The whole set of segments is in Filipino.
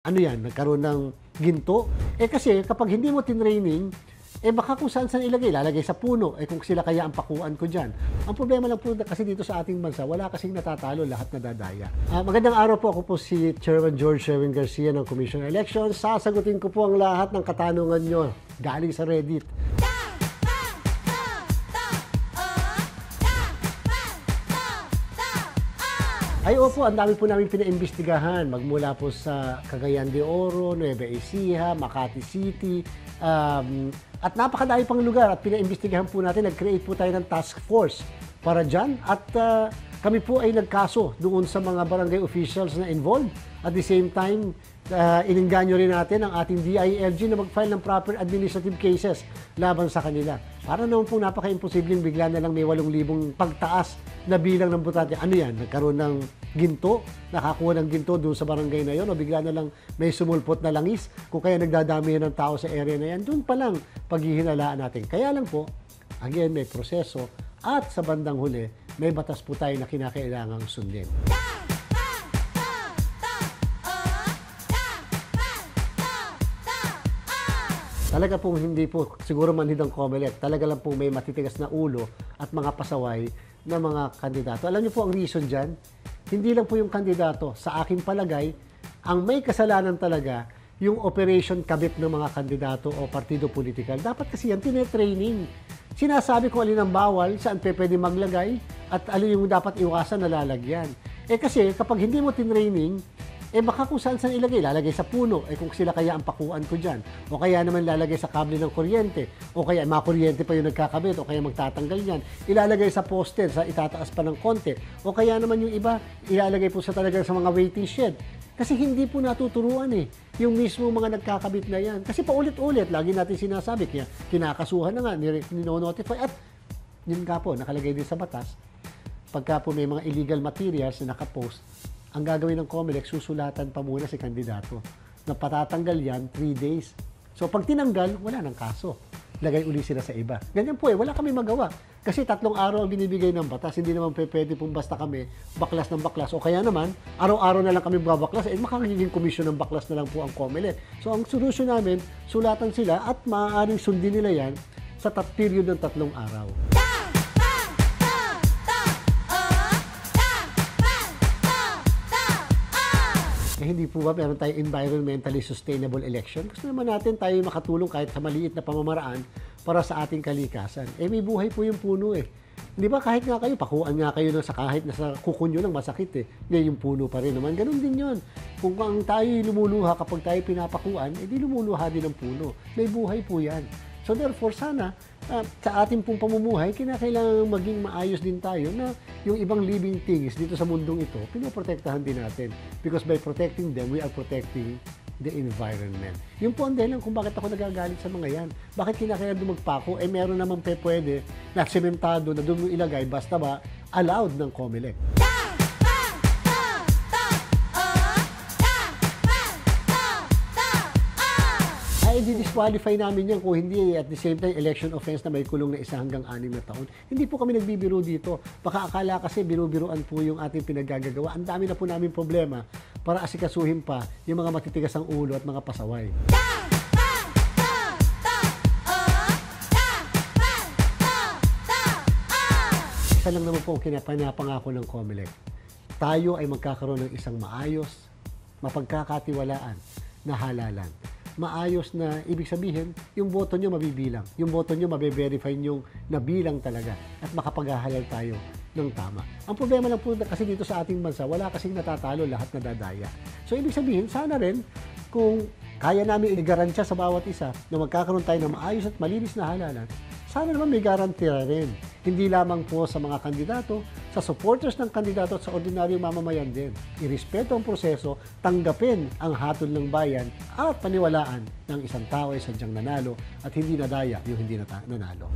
Ano yan, nagkaroon ng ginto? Kasi kapag hindi mo tinraining, baka kung saan-saan ilagay, lalagay sa puno, kung sila kaya ang pakuan ko dyan. Ang problema lang po kasi dito sa ating bansa, wala kasing natatalo, lahat nadadaya. Magandang araw po, ako po si Chairman George Sherwin Garcia ng Commission on Elections. Sasagutin ko po ang lahat ng katanungan nyo galing sa Reddit. Ay opo, ang dami po namin pinaimbestigahan, magmula po sa Cagayan de Oro, Nueva Ecija, Makati City, at napakadami pang lugar at pinaimbestigahan po natin, nag-create po tayo ng task force para dyan at kami po ay nagkaso doon sa mga barangay officials na involved. At the same time, ininganyo rin natin ang ating DILG na mag-file ng proper administrative cases laban sa kanila. Para naman po napaka-imposibleng bigla na lang may 8,000 pagtaas na bilang ng botante. Ano yan? Nagkaroon ng ginto? Nakakuha ng ginto doon sa barangay na yon o bigla na lang may sumulpot na langis? Kung kaya nagdadami ng tao sa area na yan, doon pa lang paghihinalaan natin. Kaya lang po, again, may proseso at sa bandang huli, may batas po tayo na kinakailangang sundin. Talaga pong hindi po, siguro manhid ang COMELEC, talaga lang po may matitigas na ulo at mga pasaway na mga kandidato. Alam niyo po ang reason dyan? Hindi lang po yung kandidato. Sa aking palagay, ang may kasalanan talaga yung operation kabit ng mga kandidato o partido politikal. Dapat kasi yan tinetraining. Sinasabi ko alin ang bawal, saan pwede maglagay, at alin yung dapat iwasan na lalagyan. Kasi kapag hindi mo tinraining, baka kung saan-saan ilagay, lalagay sa puno, kung sila kaya ang pakuan ko dyan. O kaya naman lalagay sa kable ng kuryente, o kaya mga kuryente pa yung nagkakabit, o kaya magtatanggal yan. Ilalagay sa poste, sa itataas pa ng konti. O kaya naman yung iba, ilalagay po sa talagang sa mga waiting shed. Kasi hindi po natuturuan yung mismo mga nagkakabit na yan. Kasi paulit-ulit, lagi natin sinasabi, kaya kinakasuhan na nga, nino-notify, at yun nga po, nakalagay din sa batas, pagka po may mga illegal materials na nakapost, ang gagawin ng COMELEC, susulatan pa muna si kandidato na patatanggal yan 3 days. So pag tinanggal, wala nang kaso. Lagay uli sila sa iba. Ganyan po wala kami magawa. Kasi 3 araw ang binibigay ng batas, hindi naman pwede pong basta kami baklas ng baklas. O kaya naman, araw-araw na lang kami babaklas, makakagiging komisyon ng baklas na lang po ang COMELEC. So ang solusyon namin, sulatan sila at maaaring sundin nila yan sa period ng 3 araw. Hindi po ba meron tayong environmentally sustainable election? Gusto naman natin tayo makatulong kahit sa maliit na pamamaraan para sa ating kalikasan. May buhay po yung puno Di ba kahit nga kayo, pakuan nga kayo sa kahit nasa kuko nyo lang masakit Ngayon yung puno pa rin naman. Ganun din yun. Kung tayo lumuluha kapag tayo pinapakuan, di lumuluha din ang puno. May buhay po yan. So therefore, sana sa ating pong pamumuhay, kinakailangan maging maayos din tayo na yung ibang living things dito sa mundong ito, pinoprotektahan din natin. Because by protecting them, we are protecting the environment. Yung po ang dahilan kung bakit ako nagagalit sa mga yan. Bakit kinakailangan magpako? Meron naman pwede na sementado na doon mo ilagay, basta ba allowed ng COMELEC. Di-disqualify namin yan kung hindi at the same time election offense na may kulong na 1 hanggang 6 na taon. Hindi po kami nagbibiro dito. Baka akala kasi biro-biroan po yung ating pinaggagawa. Ang dami na po namin problema para asikasuhin pa yung mga matitigas ang ulo at mga pasaway. Isa lang naman po ang pinapangako ng COMELEC. Tayo ay magkakaroon ng isang maayos, mapagkakatiwalaan na halalan. Maayos na ibig sabihin, yung boto nyo mabibilang. Yung boto nyo mabe-verify nyo na bilang talaga at makapaghahalal tayo ng tama. Ang problema lang po kasi dito sa ating bansa, wala kasing natatalo, lahat nadadaya. So ibig sabihin, sana rin kung kaya namin i-garantiya sa bawat isa na magkakaroon tayo ng maayos at malinis na halalan, sana naman may garantiya rin. Hindi lamang po sa mga kandidato, sa supporters ng kandidato at sa ordinaryong mamamayan din. Irespeto ang proseso, tanggapin ang hatol ng bayan at paniwalaan ng isang tao ay sadyang nanalo at hindi nadaya yung hindi nanalo.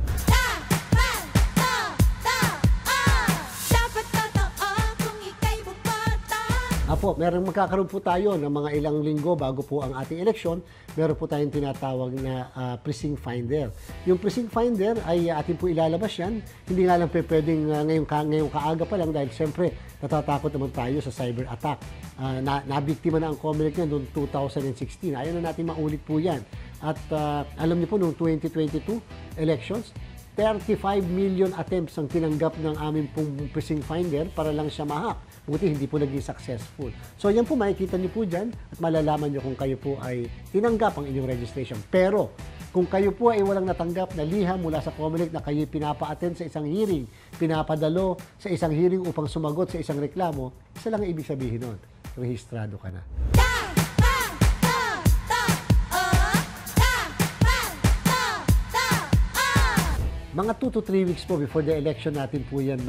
Apo, magkakaroon po tayo ng mga ilang linggo bago po ang ating eleksyon. Meron po tayong tinatawag na precinct finder. Yung precinct finder ay atin po ilalabas yan. Hindi nga lang pwedeng ngayong kaaga pa lang dahil siyempre natatakot naman tayo sa cyber attack. Nabiktima na ang COMELEC niya noong 2016. Ayaw na natin maulit po yan. At alam niyo po, noong 2022 elections, 35 million attempts ang tinanggap ng aming pong precinct finder para lang siya ma-hack. Buti hindi po naging successful. So yan po makikita niyo po dyan at malalaman niyo kung kayo po ay tinanggap ang inyong registration. Pero kung kayo po ay walang natanggap na liham mula sa COMELEC na kayo pinapa-attend sa isang hearing, pinapadalo sa isang hearing upang sumagot sa isang reklamo, isa lang ang ibig sabihin nun, rehistrado ka na. Mga 2 to 3 weeks po before the election natin po yan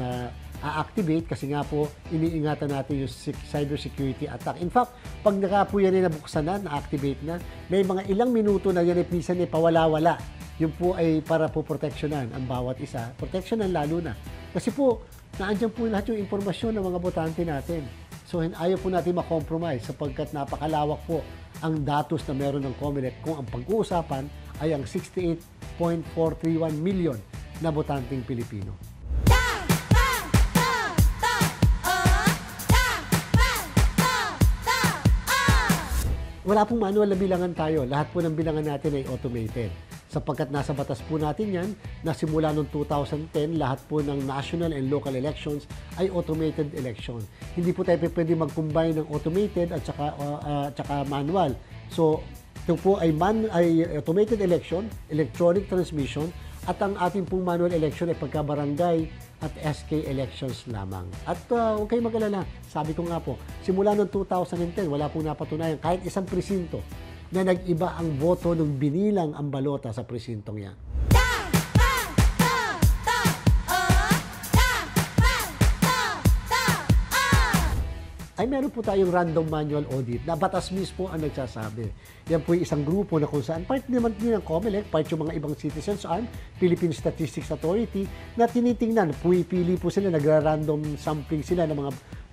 activate kasi nga po iniingatan natin yung cybersecurity attack. In fact, pag po yan ay nabuksan na-activate na, may mga ilang minuto na yan ay minsan ay pawala-wala. Yung po ay para po proteksyonan ang bawat isa. Proteksyonan lalo na. Kasi po, naandyan po lahat yung impormasyon ng mga botante natin. So, ayaw po natin makompromise sapagkat napakalawak po ang datos na meron ng COMELEC kung ang pag-uusapan ay ang 68.431 million na botanteng Pilipino. Wala pong manual na bilangan tayo. Lahat po ng bilangan natin ay automated. Sapagkat nasa batas po natin yan, na simula noong 2010, lahat po ng national and local elections ay automated election. Hindi po tayo pwede mag-combine ng automated at saka manual. So, ito po ay automated election, electronic transmission, at ang ating pong manual election ay pagka-barangay at SK elections lamang. At huwag kayong mag-alala, sabi ko nga po, simula noong 2010, wala pong napatunayan kahit isang presinto na nag-iba ang boto nung binilang ang balota sa presintong yan. Ay meron po tayong random manual audit na batas mismo ang nagsasabi. Yan po yung isang grupo na kung saan part naman din ng COMELEC, part yung mga ibang citizens arm, Philippine Statistics Authority, na tinitingnan, pumipili po sila, nagra-random sampling sila ng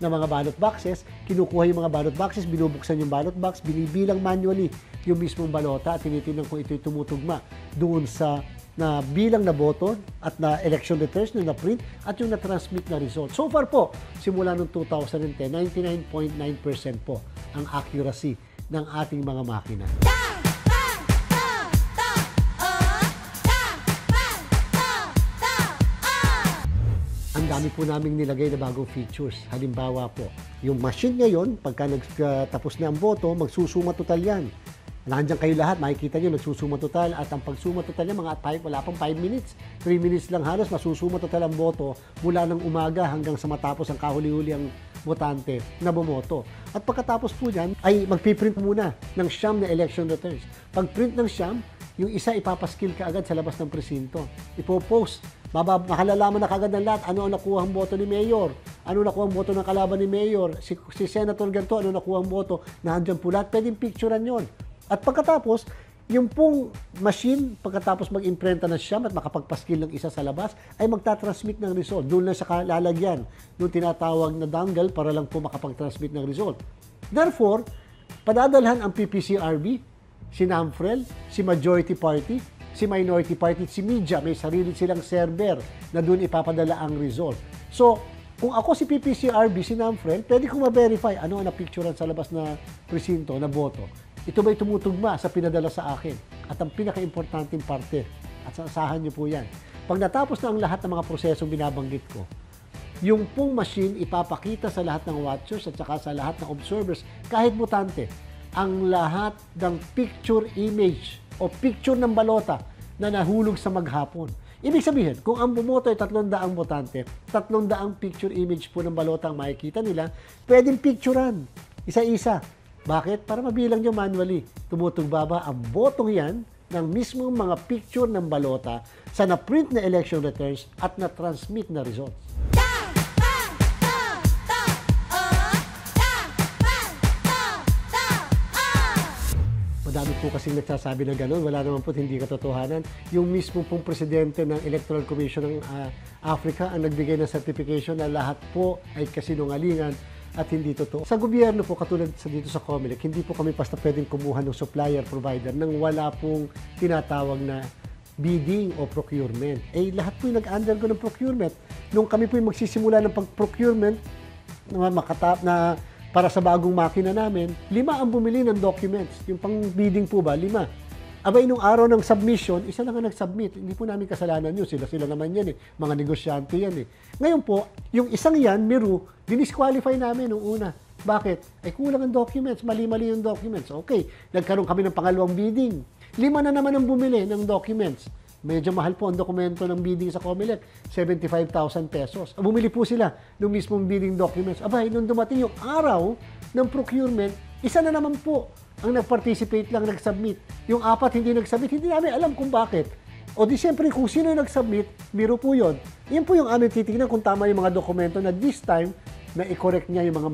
mga ballot boxes, kinukuha yung mga ballot boxes, binubuksan yung ballot box, binibilang manually yung mismong balota at tinitingnan kung ito'y tumutugma doon sa na bilang na boto at na election returns na na-print at yung na-transmit na result. So far po, simula noong 2010, 99.9% po ang accuracy ng ating mga makina. Ang dami po naming nilagay na bagong features. Halimbawa po, yung machine ngayon, pagka tapos na ang boto, magsusuma total yan. Nandiyan kayo lahat, makikita nyo, nagsusuma total at ang pagsuma total niya, wala pang 5 minutes, 3 minutes lang halos, masusuma total ang boto mula ng umaga hanggang sa matapos ang kahuli-huli ang botante na bumoto. At pagkatapos po yan, ay magpiprint muna ng siyam na election returns. Pag print ng siyam, yung isa ipapaskill ka agad sa labas ng presinto. Ipopost. Makalalaman na kagad ng lahat ano ang nakuha ang boto ni Mayor, ano nakuha ang boto ng kalaban ni Mayor, si Senator ganito, ano nakuha ang boto, nandiyan po lahat, pwedeng picturean yon. At pagkatapos, yung pong machine, pagkatapos mag-imprenta na siyam at makapagpaskil ng isa sa labas, ay magtatransmit ng result. Doon lang sa lalagyan, doon tinatawag na dongle para lang po makapag-transmit ng result. Therefore, padadalhan ang PPCRB, si NAMFREL, si Majority Party, si Minority Party, si Media, may sarili silang server na doon ipapadala ang result. So, kung ako si PPCRB, si NAMFREL, pwede kong ma-verify ano ang napicturean sa labas na presinto, na boto. Ito ba'y tumutugma sa pinadala sa akin? At ang pinaka-importanting parte, at saasahan niyo po yan. Pag natapos na ang lahat ng mga prosesong binabanggit ko, yung pong machine ipapakita sa lahat ng watchers at saka sa lahat ng observers, kahit botante, ang lahat ng picture image o picture ng balota na nahulog sa maghapon. Ibig sabihin, kung ang bumoto ay 300 botante, 300 picture image po ng balota ang makikita nila, pwedeng picturean, isa-isa. Bakit? Para mabilang nyo manually. Tumutugba ba ang botong yan ng mismong mga picture ng balota sa na-print na election returns at na-transmit na results. Madami po kasing nagsasabi na gano'n. Wala naman po hindi katotohanan. Yung mismo pong presidente ng Electoral Commission ng Africa ang nagbigay ng certification na lahat po ay kasinungalingan at hindi totoo. Sa gobyerno po, katulad dito sa COMELEC, hindi po kami basta pwedeng kumuha ng supplier provider nang wala pong tinatawag na bidding o procurement. Lahat po yung nag-undergo ng procurement. Nung kami po yung magsisimula ng pag-procurement na para sa bagong makina namin, 5 ang bumili ng documents. Yung pang-bidding po ba, 5. Abay, nung araw ng submission, isa lang ang nag-submit. Hindi po namin kasalanan yun. Sila naman yan eh. Mga negosyante yan eh. Ngayon po, yung isang yan, Miru, dinisqualify namin nung una. Bakit? Kulang ang documents. Mali-mali yung documents. Okay, nagkaroon kami ng pangalawang bidding. 5 na naman ang bumili ng documents. Medyo mahal po ang dokumento ng bidding sa COMELEC, 75,000 pesos. Bumili po sila ng mismong bidding documents. Abay, nung dumating yung araw ng procurement, isa na naman po ang nag-participate lang, nag-submit. Yung 4 hindi nag-submit, hindi namin alam kung bakit. O di siyempre, kung sino yung nag-submit, biro po yun. Yan po yung aming titignan kung tama yung mga dokumento na this time, na i-correct niya yung mga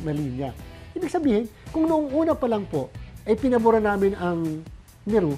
mali niya. Ibig sabihin, kung noong una pa lang po, pinabura namin ang Miru,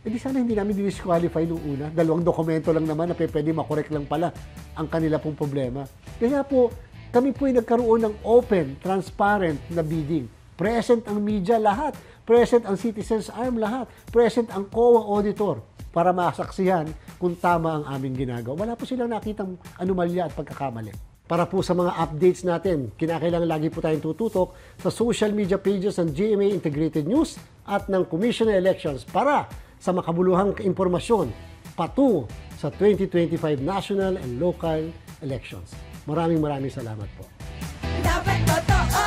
di sana hindi namin disqualify noong una. 2 dokumento lang naman na pwede makorek lang pala ang kanila pong problema. Kaya po, kami po ay nagkaroon ng open, transparent na bidding. Present ang media lahat, present ang Citizens Arm lahat, present ang COA auditor para masaksihan kung tama ang aming ginagawa. Wala po silang nakitang anomalya at pagkakamali. Para po sa mga updates natin, kinakailangan lagi po tayong tututok sa social media pages ng GMA Integrated News at ng Commission on Elections para sa makabuluhang impormasyon patungo sa 2025 national and local elections. Maraming salamat po. Dapat totoo.